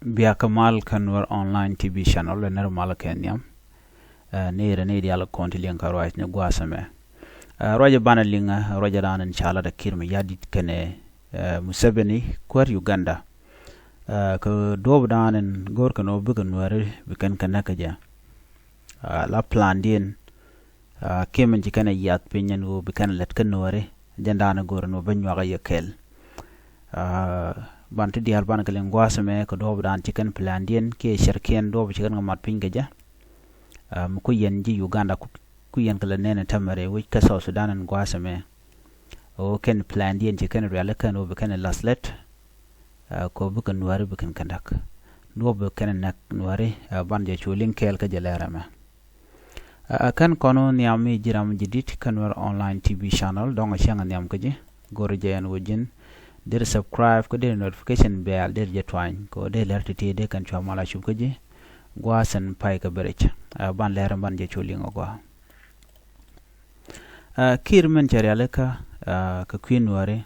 Bia Kamal Kanwar online TV channel and normal Kenyam. Near an ideal continent right no guasame. Roger Banalinga, Roger Dan and Chala the Kirmi Yadit Kene Museveni, Quer Uganda. Ko Dobadan and Gorkano Buganwari, Bukan Kanakaja. La plan din. Kim and Jikana Yat Pinion who began let Kanwari, Jandana Gorno Benuaga Yakel. Bantu di harban kalen guasame ko do dan chicken plandian ke sharkian do chicken mat pingaja ku yen ji Uganda ku yen kala nene tamare wi ka South Sudan and guasame o ken plandian chicken real kan o ken laslet ko bukan nuari bukan kandak do bukan nak nuari banje chulin kel ka jalarama kan kono niami jiram jidit kanwar online TV channel donga shanga niam kaji gorje en wujin der subscribe ko der notification bell der jetwany ko der lertiti de kan chomala shubkaji gwasan pai ka berech ban lera ban je chulingo gwa kirmen charialeka ka kwinware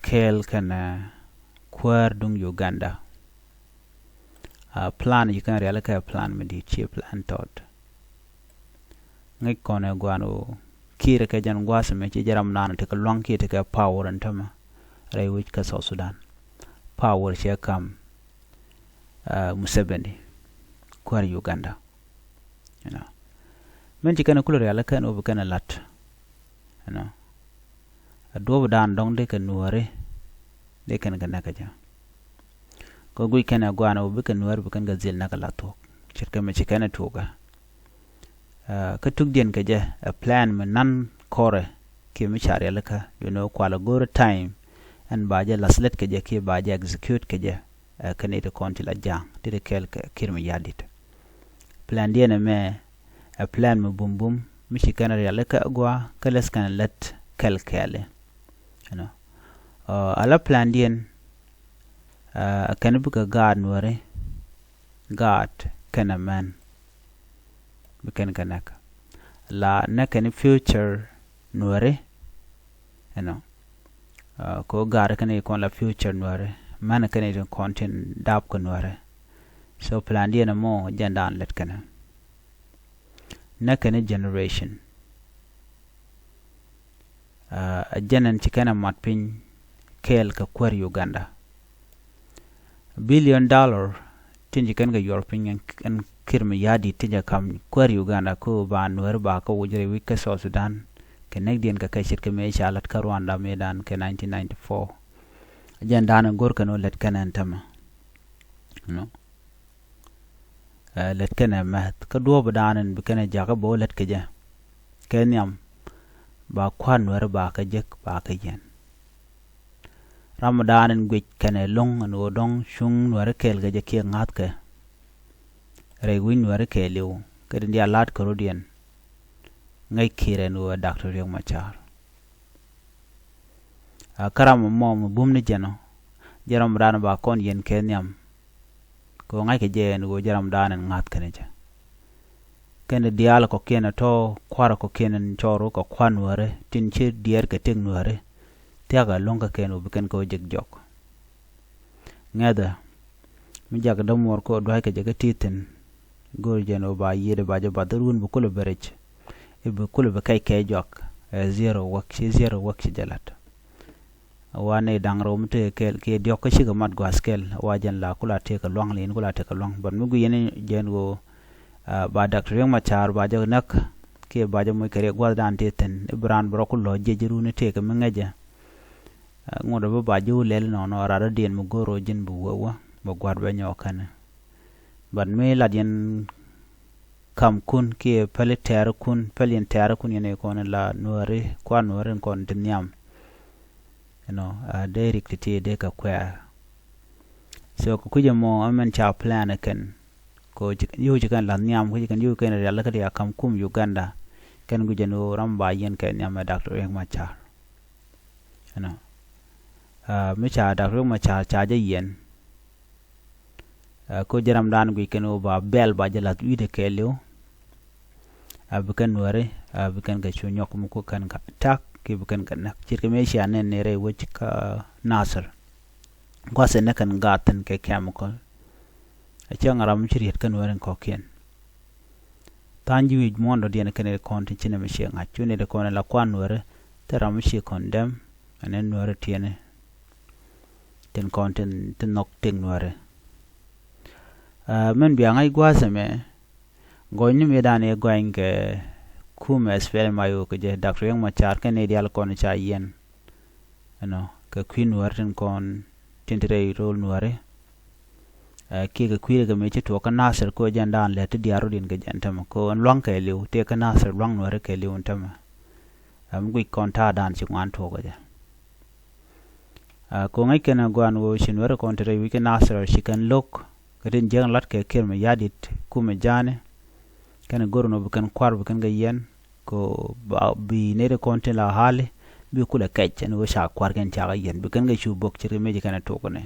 kel kana kwar dung Uganda plan you can realeka plan medi chi plan tot ngai kone gwano kira ka jan gwasa me ci jaram nana te ka lonki te ka power antama ray which ka South Sudan power she kam Museveni kwar Uganda you know men ci kana kulore ala kan obu kana lat you know do dan dong de kan nuare de kan kana ka ja ko gui kana gwana obu kan nuare bu kan ga zil naka lato cirka me ci kana toga katuk dien kaje a plan man nan kore ke mi chare laka you know kwala gore time and baje laslet kaje ke baje execute kaje kane to konti la jang tire kel kirmi yadit plan dien me a plan mu bum bum mi chikana laka gwa kales kan let kel kele you know ala plan dien kan buka god nuare god kana man bukan kanak la nakani future nuare you know ko gar kan kon la future nuare man kan it content dab ko nuare so plan dia na mo jandan let kana nakani generation a janan chikana matpin kel ka kwar Uganda $1 billion tinji kan ga European and kirmi yadi tija kam kwar Uganda ko ba nuer ba ko wujre wika South Sudan ke negdien ka kashir ke me shalat ka Rwanda medan ke 1994 jandana gorka no let kanan tama no let kana mat ka do badanan bi kana jaga bo let ke ja kenyam ba kwan nuer ba ka jek ba ka yen Ramadan gwit kana long no dong shung nuer kel ga je ke ngat ke Rewin were keliu, getting the alert Corodian. Ngay kiren were Dr. Young Machar. A caram mom boomni jeno, Jeram ran ba con yen Kenyam. Go ngay jen go Jeram dan and ngat canija. Ken the dial cocaine to, quara cocaine and choro, or quan were, tinchir dear getting were, Tiaga longa ken who can go jig jock. Nether, Mijak dom work or drake jagatin. Gorjeno ba yede ba jaba darun bu kula berech ibu kula ba kai jok zero work jalat wane dangro mte ke diok shi ga mat gwaskel wajen la kula te ka long lin kula te ka long ban mugu yene jengo ba Dr. Young Machar ba jag nak ke ba jamo kare gwadan teten ibran brokulo jejiru ne te ka mengaja ngodo ba ju lel no rara den mu goro jin bu wa ba gwad ba nyokana ban me ladien kam kun ke paliter kun palien ter kun yene kon la nuare kwa nuare kon tinyam you know de rikti de ka kwa so ko kuje mo amen cha plan ken ko yu jikan la nyam ko jikan yu ken la ka ya kam kum Uganda ken guje no ramba yen ken nyam Dr. Young Machar you know me cha Dr. Young Machar cha je yen ko jaram dan gui keno ba bel ba jalat wide kelio abukan ware abukan ga chunyok mu ko kan ka tak ke bukan kan nak cirke me sha ne re wuch ka Nasser kwa se ne kan gaten ke chemical a chang ram chiriet kan waren kokien tanji wi mondo dien kan konti chine me she nga chune de kon la kwan wore te ram shi condemn anen wore tiene ten konten ten nok ting wore men bi ngai gwa se me goyni me dane going ke kuma spele mayo ke je Dr. Yang Machar kan ne dial kon cha yen ke queen warten kon tintere rol nuare ke ke queen ke me to ka nasir ko jandan le te diaro din ke jantam ko long ke liu te ka nasir long nuare ke liu ntama am gui kon ta dan chi wan to ga ja ko ngai ke na gwan wo shinware kon tere wi ke nasir shi kan lok ke din jang lat ke kirme yadit kuma jane kana gorno bu kan kwar bu kan ga yen ko bi ne de kon te la hale bi kula kech no sha kwar gen cha yen bi kan ga shu bok chiri me kana to ko ne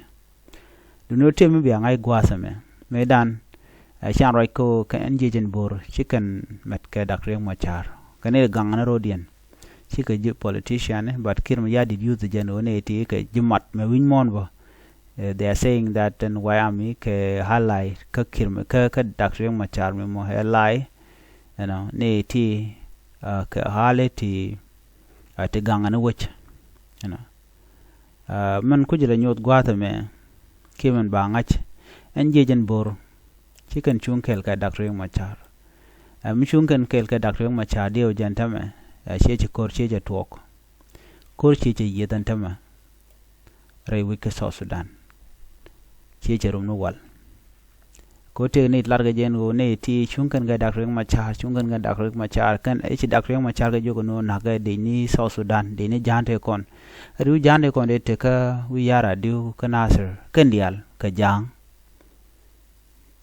du no te me bi ngai gwasa me dan shan roi ko kan je jen bor chicken met ke Dr. Yang Machar kan ne gang na rodien chika je politician but kirm yadi use the jen one ti ke jimat me win mon bo they are saying that and why am ke halai ka kirm ka Dr. Yang Machar me mo halai ne ti ke haleti te gangana wech man kujira nyot gwata me kimen ba ngach en jejen bor chicken chunkel ka Dr. Yang Machar mi chunken kel ka Dr. Yang Machar dio jantame sheche kor cheje twok kor cheche yedan tama rai wike South Sudan cheche rum no wal ko te ne larga jen go ne ti chunken ga Dr. Yang Machar chunken ga Dr. Yang Machar kan echi Dr. Yang Machar ga jogo no naga de ni South Sudan de ni jante kon ru jante kon de te ka wi yara diu ka nasir kan dial ka jang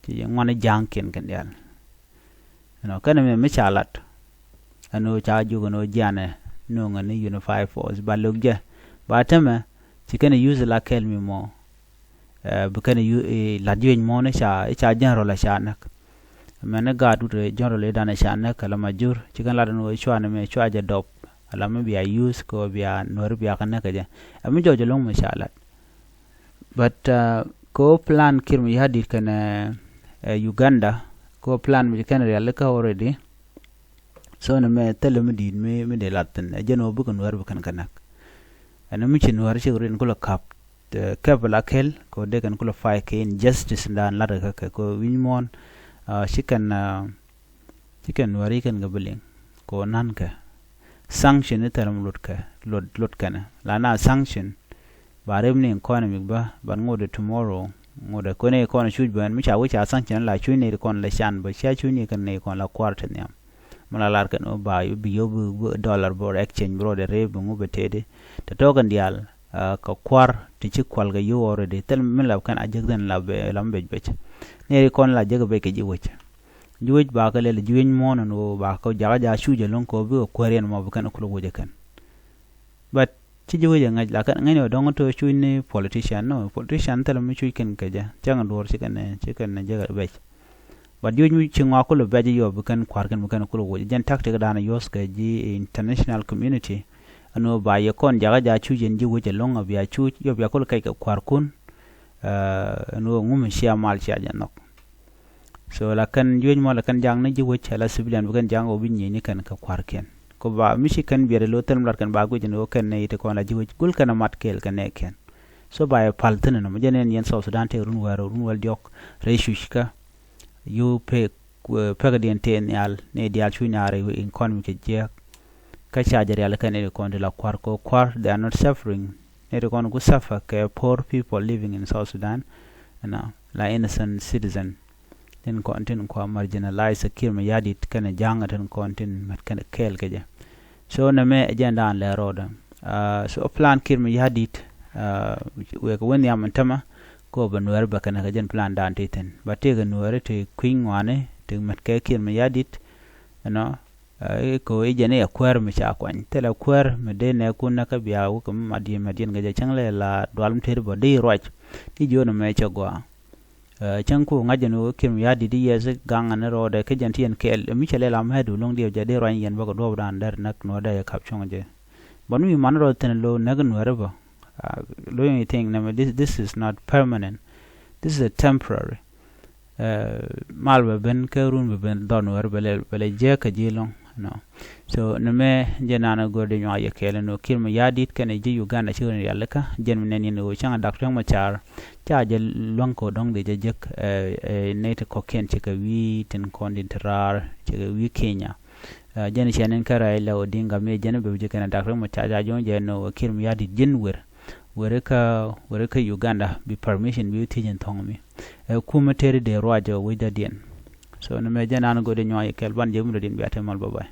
ti ngone jang ken kan dial kan me chalat ano cha jogo no jane no ngani Unified Force ba logje ba tama ti kan use la kel mi mo bukan la diwen mo ne cha general la cha nak mena gadu de general le dana cha nak kala majur cikan la no chwa ne me chwa ja dop ala me biya use ko biya nor biya kan ka ja ami jojo long ma sha but ko plan kirm ya dit kana Uganda ko plan mi kan real ka already so ne me tele me din me de latin jeno bu kan war bu kan kanak ana mi chin war ci rin ko la kap kabla kel ko de kan kula fay ke injustice dan la ka ko winmon chicken wari kan gabeling ko nan ka sanction taram lot kana la na sanction barem ne economic ba ban ngode tomorrow ngode ko ne ko na shuj ban mi cha wucha sanction la chu ne kon la shan ba cha chu ne kan ne kon la quarter ne mala lar kan o ba bi yo dollar bor exchange bro de re bu ngube tede to togan dial ka kwar ti ci kwal ga yo already tel min la kan ajak den la be lambe be ne kon la jaga be ke ji wuch ba ka le juwen mon no ba ko jaga ja shuje lon ko bi ko ren mo kan ko wuje kan but ci ji wuje ngaj la kan ngene don to shu ni politician tel mi shu kan ka ja jang dor ci kan na jaga be but juwen mi ci ngwa ko le be ji yo bi kan kwar kan ko wuje jan takte ga dana yos ka ji international community ano ba ye kon jaga ja chu jen ji wuje longa biya chu yo biya ko kai ka kwar kun no ngum sia mal sia janok so la kan juwen mo la kan jang na ji wuje la civilian bu kan jang o bin ni kan ka kwar ken ko ba mi shi kan biere lo tan lar kan ba go jen o kan ne ite ko la ji wuje gul kan mat kel kan ne ken so ba ye paltene no jenen yen South Sudan te run wal jok reshushka you pe pegadian ten yal ne dial chu nyaare in kon ke je ka charger yal kan e kon de la kwar they are not suffering ne kon go suffer ke poor people living in South Sudan la innocent citizen den kontin ko marginalize kirma yadit kan janga den kontin mat kan kel ke je so na me agenda an le roda so plan kirma yadit we ko wen yam tama ko banwer ba kan ga jen plan dan titen ba te ga nuare te queen wane te mat ke kirma yadit ko ejene ya kwer mi cha kwan tela kwer me de ne kun na ka biya wo ko madien ga changle la dwalm ter bo de roch ti jona me cha gwa chan ko ngajeno kim ya didi yes ganga ne ro de ke jantien kel mi chele la ma du long de de ro yen bo ko do ran der nak no de kap chong je bonu mi man ro ten lo nag no re bo doing you think this is not permanent, this is a temporary mal be ben kerun be ben don wer bele je ka jilong no so no me jenana gode nyo ya kele no kirma yadit kane ji Uganda chi ne yalaka jen ne ni no changa doctor ma char cha je lonko dong de je jek ne te koken chi ka wi ten kondin trar chi ka wi Kenya jen chenen kara ila odinga me jen be je kana doctor ma cha ja jon je no kirma yadit jin were ka Uganda bi permission bi tijen tongomi kuma tere de roajo wida dien so no me jenana gode nyo ya kel ban je mu din bi atemal babay